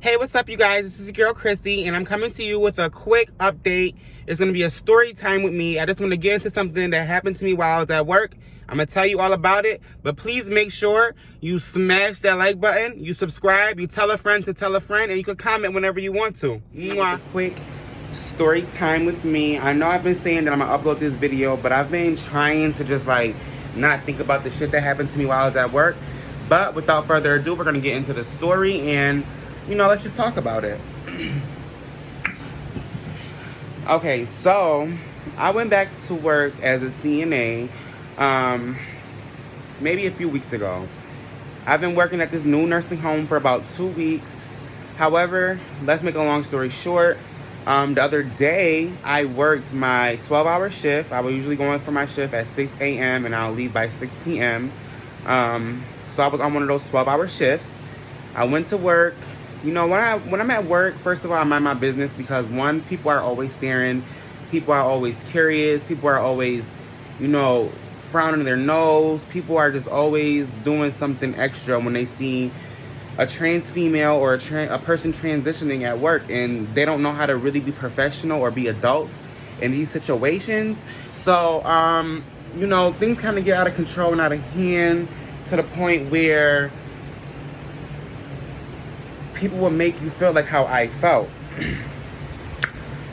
Hey, what's up, you guys? This is your girl, Chrissy, and I'm coming to you with a quick update. It's going to be a story time with me. I just want to get into something that happened to me while I was at work. I'm going to tell you all about it, but please make sure you smash that like button, you subscribe, you tell a friend to tell a friend, and you can comment whenever you want to. Mwah. Quick story time with me. I know I've been saying that I'm going to upload this video, but I've been trying to just not think about the shit that happened to me while I was at work. But without further ado, we're going to get into the story and let's just talk about it. Okay, so I went back to work as a CNA maybe a few weeks ago. I've been working at this new nursing home for about 2 weeks. However, let's make a long story short. The other day, I worked my 12-hour shift. I was usually going for my shift at 6 a.m. and I'll leave by 6 p.m. So I was on one of those 12-hour shifts. I went to work. When I'm at work, first of all, I mind my business because, one, people are always staring. People are always curious. People are always, frowning their nose. People are just always doing something extra when they see a trans female or a person transitioning at work, and they don't know how to really be professional or be adults in these situations. So, things kind of get out of control and out of hand to the point where people will make you feel like how I felt.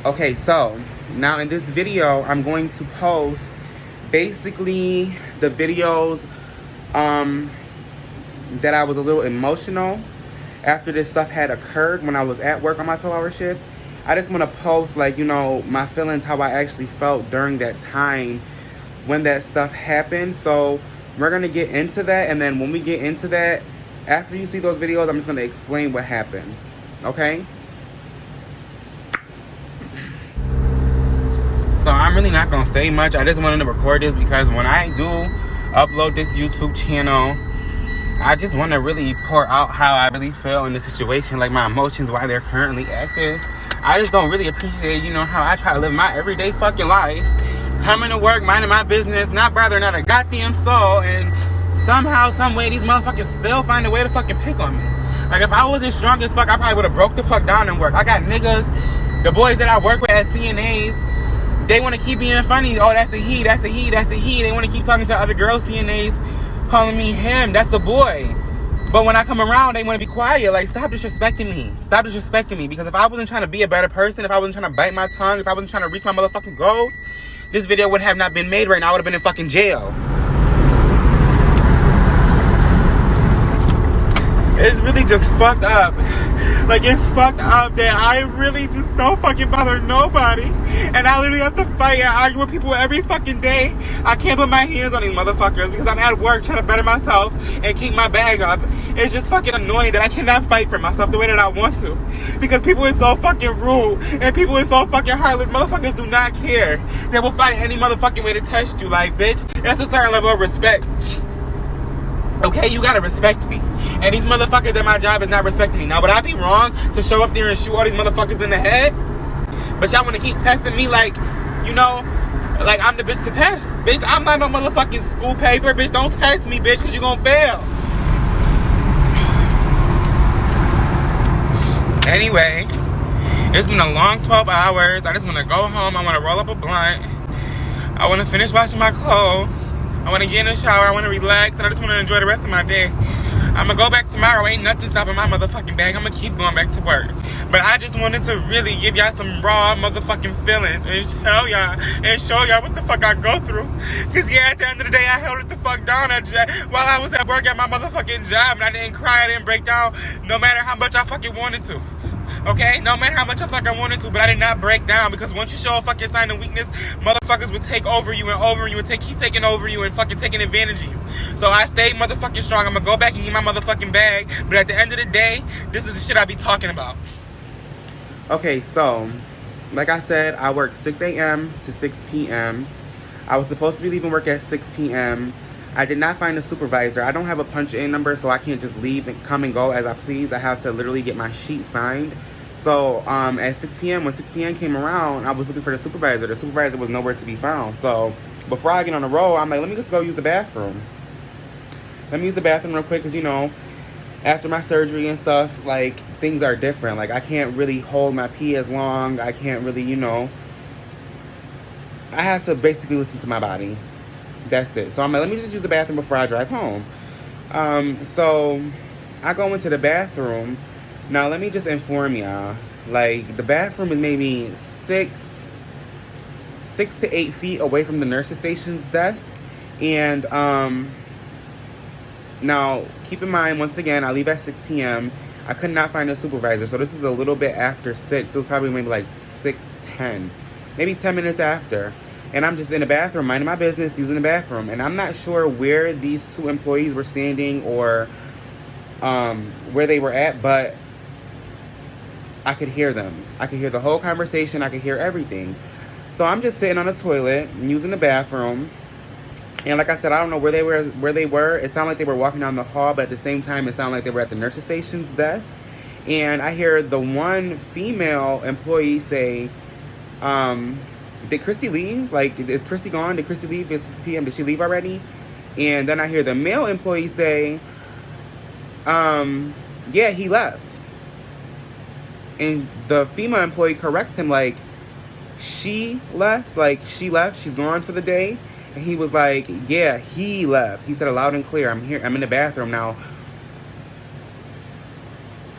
Okay, so now in this video, I'm going to post basically the videos that I was a little emotional after this stuff had occurred when I was at work on my 12-hour shift. I just want to post my feelings, how I actually felt during that time when that stuff happened. So we're going to get into that, and then when we get into that, after you see those videos, I'm just going to explain what happened, okay? So I'm really not going to say much. I just wanted to record this because when I do upload this YouTube channel, I just want to really pour out how I really feel in the situation, like my emotions, why they're currently active. I just don't really appreciate, how I try to live my everyday fucking life. Coming to work, minding my business, not bothering not a goddamn soul, and somehow, some way, these motherfuckers still find a way to fucking pick on me. Like, if I wasn't strong as fuck, I probably would have broke the fuck down and work. I got niggas, the boys that I work with as CNAs, they want to keep being funny. Oh, that's a he, that's a he, that's a he. They want to keep talking to other girl CNAs, calling me him, that's the boy. But when I come around, they want to be quiet. Like, stop disrespecting me. Stop disrespecting me. Because if I wasn't trying to be a better person, if I wasn't trying to bite my tongue, if I wasn't trying to reach my motherfucking goals, this video would have not been made right now. I would have been in fucking jail. It's really just fucked up. Like, it's fucked up that I really just don't fucking bother nobody. And I literally have to fight and argue with people every fucking day. I can't put my hands on these motherfuckers because I'm at work trying to better myself and keep my bag up. It's just fucking annoying that I cannot fight for myself the way that I want to. Because people are so fucking rude and people are so fucking heartless. Motherfuckers do not care. They will find any motherfucking way to test you. Like, bitch, that's a certain level of respect. Okay, you gotta respect me. And these motherfuckers at my job is not respecting me. Now, would I be wrong to show up there and shoot all these motherfuckers in the head? But y'all wanna keep testing me like I'm the bitch to test. Bitch, I'm not no motherfucking school paper. Bitch, don't test me, bitch, because you gonna fail. Anyway, it's been a long 12 hours. I just wanna go home. I wanna roll up a blunt. I wanna finish washing my clothes. I want to get in the shower, I want to relax, and I just want to enjoy the rest of my day. I'm going to go back tomorrow. Ain't nothing stopping my motherfucking bag. I'm going to keep going back to work. But I just wanted to really give y'all some raw motherfucking feelings and tell y'all and show y'all what the fuck I go through. Because, at the end of the day, I held it the fuck down while I was at work at my motherfucking job. And I didn't cry, I didn't break down, no matter how much I fucking wanted to. Okay? No matter how much I fucking wanted to, but I did not break down, because once you show a fucking sign of weakness, motherfuckers would take over you and keep taking over you and fucking taking advantage of you. So I stayed motherfucking strong. I'm gonna go back and get my motherfucking bag, but at the end of the day, this is the shit I be talking about. Okay, so, like I said, I work 6 a.m. to 6 p.m. I was supposed to be leaving work at 6 p.m. I did not find a supervisor. I don't have a punch-in number, so I can't just leave and come and go as I please. I have to literally get my sheet signed. So at 6 p.m., when 6 p.m. came around, I was looking for the supervisor. The supervisor was nowhere to be found. So before I get on the roll, I'm like, let me just go use the bathroom. Let me use the bathroom real quick because, after my surgery and stuff, like, things are different. Like, I can't really hold my pee as long. I can't really, I have to basically listen to my body. That's it. So I'm like, let me just use the bathroom before I drive home. So I go into the bathroom. Now, let me just inform y'all. Like, the bathroom is maybe 6 to 8 feet away from the nurse's station's desk. And, now, keep in mind, once again, I leave at 6 p.m. I could not find a supervisor. So this is a little bit after 6. It was probably maybe like 6:10. Maybe 10 minutes after. And I'm just in the bathroom, minding my business, using the bathroom. And I'm not sure where these two employees were standing or where they were at, but I could hear them. I could hear the whole conversation. I could hear everything. So I'm just sitting on the toilet, using the bathroom. And like I said, I don't know where they were. It sounded like they were walking down the hall, but at the same time, it sounded like they were at the nurse's station's desk. And I hear the one female employee say, did Christy leave? Like, is Christy gone? Did Christy leave? It's 6 p.m. Did she leave already? And then I hear the male employee say, yeah, he left. And the female employee corrects him, like, she left? Like, she left? She's gone for the day? And he was like, yeah, he left. He said it loud and clear. I'm here. I'm in the bathroom now.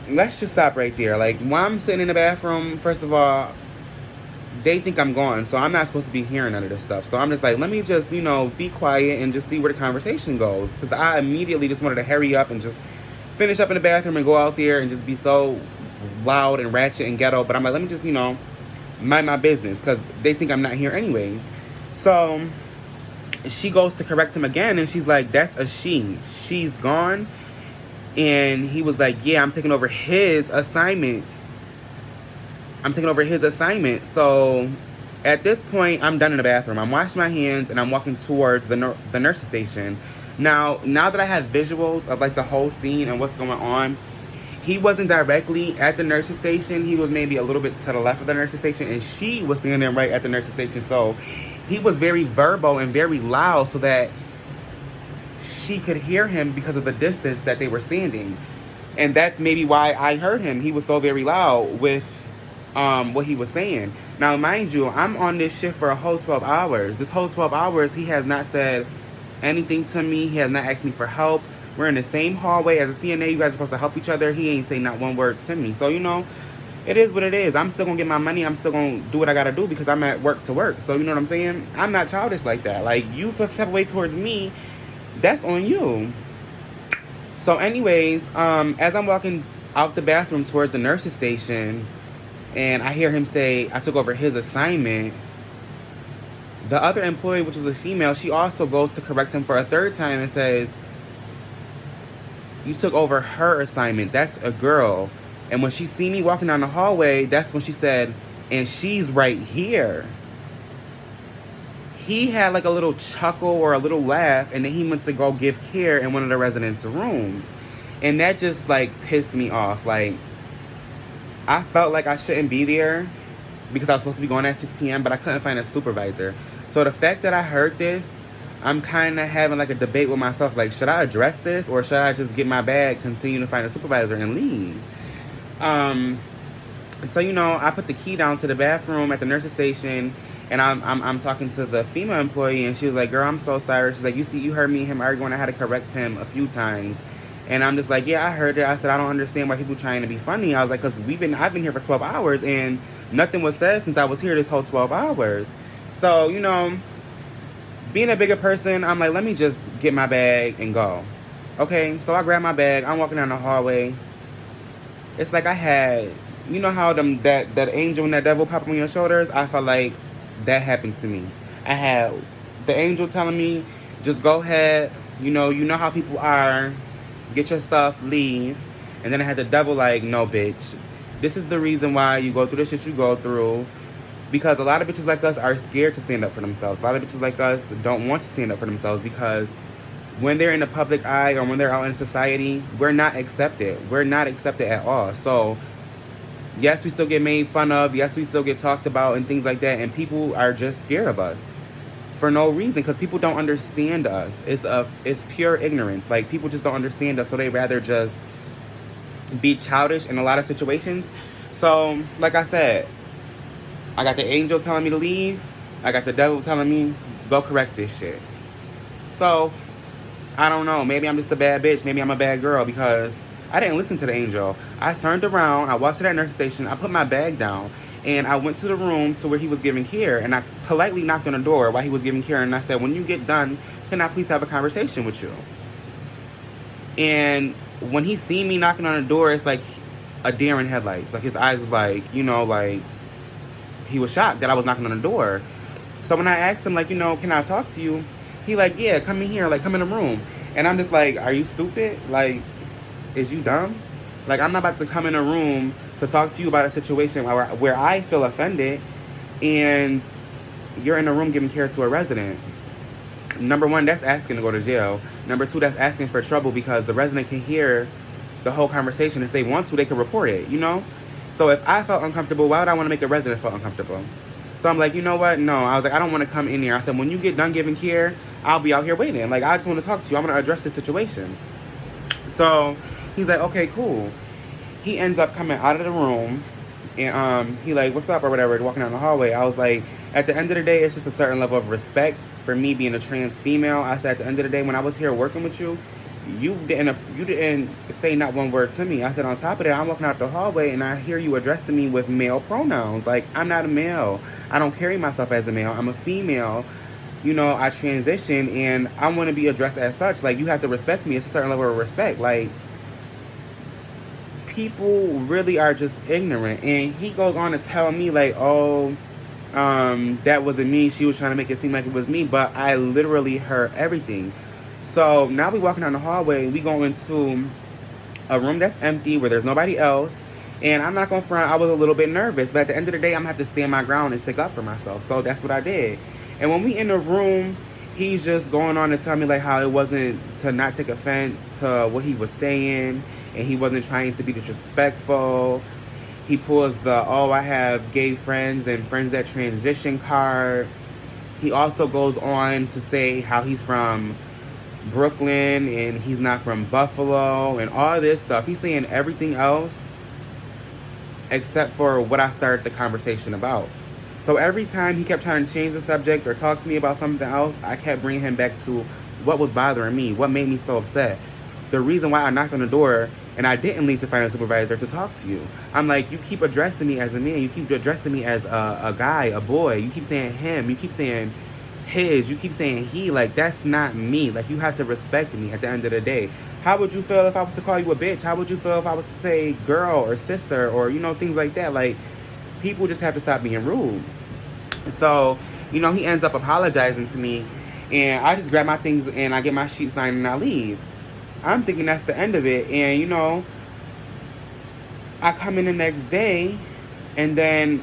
Let's just stop right there. Like, while I'm sitting in the bathroom, first of all, they think I'm gone. So I'm not supposed to be hearing none of this stuff. So I'm just like, let me just, be quiet and just see where the conversation goes. Because I immediately just wanted to hurry up and just finish up in the bathroom and go out there and just be so loud and ratchet and ghetto. But I'm like, let me just, mind my business. Because they think I'm not here anyways. So she goes to correct him again, and she's like, that's a she. She's gone. And he was like, yeah, I'm taking over his assignment. So at this point, I'm done in the bathroom. I'm washing my hands, and I'm walking towards the nurse's station. Now that I have visuals of, like, the whole scene and what's going on, he wasn't directly at the nurse's station. He was maybe a little bit to the left of the nurse's station, and she was standing right at the nurse's station. So he was very verbal and very loud so that she could hear him because of the distance that they were standing. And that's maybe why I heard him. He was so very loud with what he was saying. Now, mind you, I'm on this shift for a whole 12 hours. This whole 12 hours, he has not said anything to me. He has not asked me for help. We're in the same hallway. As a CNA, you guys are supposed to help each other. He ain't say not one word to me. So, it is what it is. I'm still going to get my money. I'm still going to do what I got to do because I'm at work to work. So, you know what I'm saying? I'm not childish like that. Like, you feel step away towards me, that's on you. So, anyways, as I'm walking out the bathroom towards the nurse's station, and I hear him say, I took over his assignment, the other employee, which was a female, she also goes to correct him for a third time and says, you took over her assignment. That's a girl. And when she see me walking down the hallway, that's when she said, and she's right here. He had like a little chuckle or a little laugh, and then he went to go give care in one of the residents' rooms. And that just, like, pissed me off. Like, I felt like I shouldn't be there because I was supposed to be going at 6 p.m., but I couldn't find a supervisor. So the fact that I heard this, I'm kind of having, like, a debate with myself. Like, should I address this, or should I just get my bag, continue to find a supervisor, and leave? So, I put the key down to the bathroom at the nurse's station, and I'm talking to the female employee, and she was like, girl, I'm so sorry. She's like, you heard me and him arguing. I had to correct him a few times. And I'm just like, yeah, I heard it. I said, I don't understand why people trying to be funny. I was like, because I've been here for 12 hours, and nothing was said since I was here this whole 12 hours. So, being a bigger person, I'm like, let me just get my bag and go. Okay, so I grab my bag. I'm walking down the hallway. It's like I had, how that angel and that devil pop on your shoulders? I felt like that happened to me. I had the angel telling me, just go ahead. You know how people are. Get your stuff, leave. And then I had the devil like, no, bitch. This is the reason why you go through the shit you go through. Because a lot of bitches like us are scared to stand up for themselves. A lot of bitches like us don't want to stand up for themselves because when they're in the public eye or when they're out in society, we're not accepted. We're not accepted at all. So, yes, we still get made fun of. Yes, we still get talked about and things like that. And people are just scared of us for no reason because people don't understand us. It's pure ignorance. Like, people just don't understand us. So they rather just be childish in a lot of situations. So, like I said, I got the angel telling me to leave. I got the devil telling me, go correct this shit. So, I don't know. Maybe I'm just a bad bitch. Maybe I'm a bad girl because I didn't listen to the angel. I turned around. I walked to that nurse station. I put my bag down. And I went to the room to where he was giving care. And I politely knocked on the door while he was giving care. And I said, when you get done, can I please have a conversation with you? And when he seen me knocking on the door, it's like a deer in headlights. Like his eyes was like, like he was shocked that I was knocking on the door. So when I asked him, like, can I talk to you? He like, yeah, come in here, like, come in the room. And I'm just like, are you stupid? Like, is you dumb? Like, I'm not about to come in a room to talk to you about a situation where I feel offended and you're in a room giving care to a resident. Number one, that's asking to go to jail. Number two, that's asking for trouble because the resident can hear the whole conversation. If they want to, they can report it, So if I felt uncomfortable, why would I want to make a resident feel uncomfortable? So I'm like, you know what? No. I was like, I don't want to come in here. I said, when you get done giving care, I'll be out here waiting. Like, I just want to talk to you. I'm going to address this situation. So he's like, okay, cool. He ends up coming out of the room. And he like, what's up or whatever, walking down the hallway. I was like, at the end of the day, it's just a certain level of respect for me being a trans female. I said, at the end of the day, when I was here working with you, you didn't say not one word to me. I said, on top of that, I'm walking out the hallway and I hear you addressing me with male pronouns. Like, I'm not a male. I don't carry myself as a male. I'm a female. I transition and I want to be addressed as such. Like, you have to respect me. It's a certain level of respect. Like, people really are just ignorant. And he goes on to tell me, like, that wasn't me. She was trying to make it seem like it was me. But I literally heard everything. So now we walking down the hallway. We go into a room that's empty where there's nobody else. And I'm not going to front. I was a little bit nervous. But at the end of the day, I'm going to have to stand my ground and stick up for myself. So that's what I did. And when we in the room, he's just going on to tell me, like, how it wasn't to not take offense to what he was saying. And he wasn't trying to be disrespectful. He pulls the, I have gay friends and friends that transition card. He also goes on to say how he's from Brooklyn and he's not from Buffalo and all this stuff. He's saying everything else except for what I started the conversation about. So every time he kept trying to change the subject or talk to me about something else, I kept bringing him back to what was bothering me, what made me so upset. The reason why I knocked on the door and I didn't leave to find a supervisor to talk to you. I'm like, you keep addressing me as a man. You keep addressing me as a guy, a boy. You keep saying him. You keep saying his. You keep saying he. Like, that's not me. Like, you have to respect me at the end of the day. How would you feel if I was to call you a bitch? How would you feel if I was to say girl or sister or, things like that? Like, people just have to stop being rude. So, he ends up apologizing to me. And I just grab my things and I get my sheet signed and I leave. I'm thinking that's the end of it. And, I come in the next day and then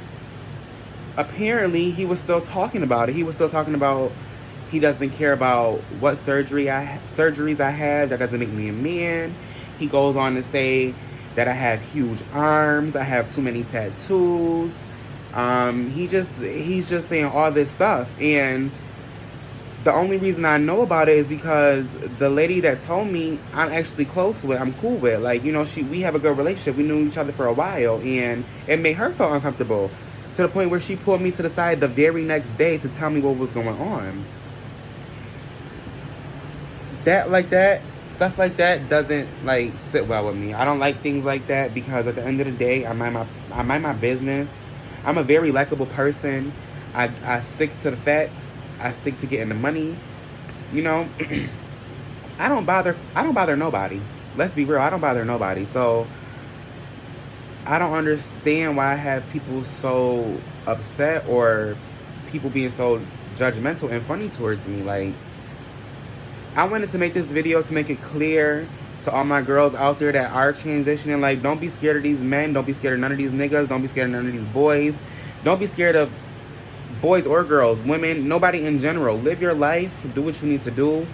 apparently he was still talking about it. He was still talking about he doesn't care about what surgeries I have. That doesn't make me a man. He goes on to say that I have huge arms. I have too many tattoos. He's just saying all this stuff. And the only reason I know about it is because the lady that told me I'm actually close with, I'm cool with. Like, we have a good relationship. We knew each other for a while, and it made her feel uncomfortable to the point where she pulled me to the side the very next day to tell me what was going on. Stuff like that doesn't, sit well with me. I don't like things like that because at the end of the day, I mind my business. I'm a very likable person. I stick to the facts. I stick to getting the money. I don't bother nobody. Let's be real. I don't bother nobody. So I don't understand why I have people so upset or people being so judgmental and funny towards me. Like, I wanted to make this video to make it clear to all my girls out there that are transitioning. Like, don't be scared of these men. Don't be scared of none of these niggas. Don't be scared of none of these boys. Don't be scared of boys or girls, women, nobody in general. Live your life. Do what you need to do.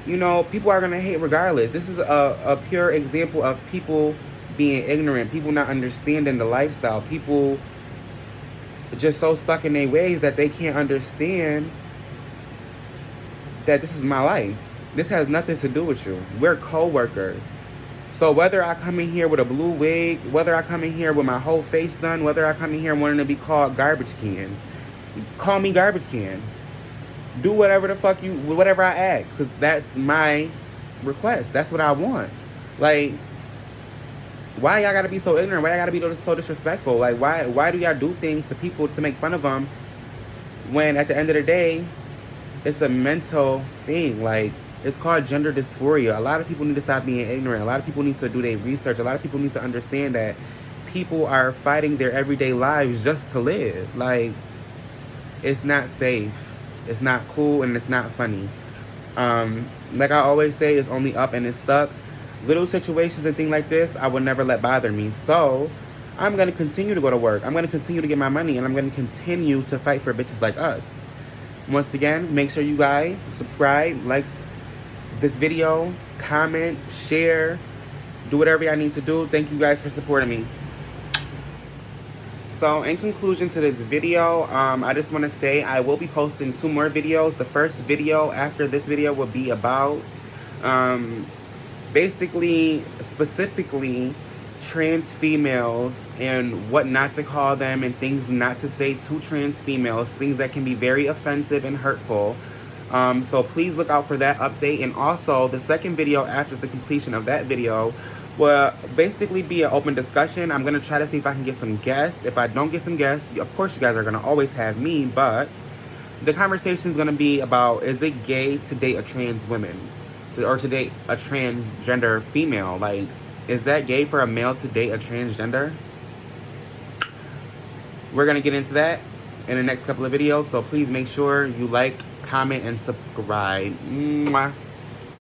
People are going to hate regardless. This is a pure example of people being ignorant. People not understanding the lifestyle. People just so stuck in their ways that they can't understand that this is my life. This has nothing to do with you. We're co-workers. So whether I come in here with a blue wig, whether I come in here with my whole face done, whether I come in here wanting to be called garbage can, call me garbage can. Do whatever the fuck whatever I ask, because that's my request. That's what I want. Like, why y'all gotta be so ignorant? Why y'all gotta be so disrespectful? Like, why do y'all do things to people to make fun of them when at the end of the day, it's a mental thing? Like, it's called gender dysphoria. A lot of people need to stop being ignorant. A lot of people need to do their research. A lot of people need to understand that people are fighting their everyday lives just to live. Like, it's not safe. It's not cool, and it's not funny. Like I always say, it's only up and it's stuck. Little situations and things like this, I would never let bother me. So, I'm going to continue to go to work. I'm going to continue to get my money, and I'm going to continue to fight for bitches like us. Once again, make sure you guys subscribe, like this video, comment, share, do whatever y'all need to do. Thank you guys for supporting me. So in conclusion to this video, I just want to say I will be posting 2 more videos. The first video after this video will be about basically, specifically, trans females and what not to call them and things not to say to trans females, things that can be very offensive and hurtful. So please look out for that update. And also the second video after the completion of that video will basically be an open discussion. I'm going to try to see if I can get some guests. If I don't get some guests, of course you guys are going to always have me, but the conversation is going to be about, is it gay to date a trans woman or to date a transgender female? Like, is that gay for a male to date a transgender? We're going to get into that in the next couple of videos, so please make sure you like, comment, and subscribe. Mwah.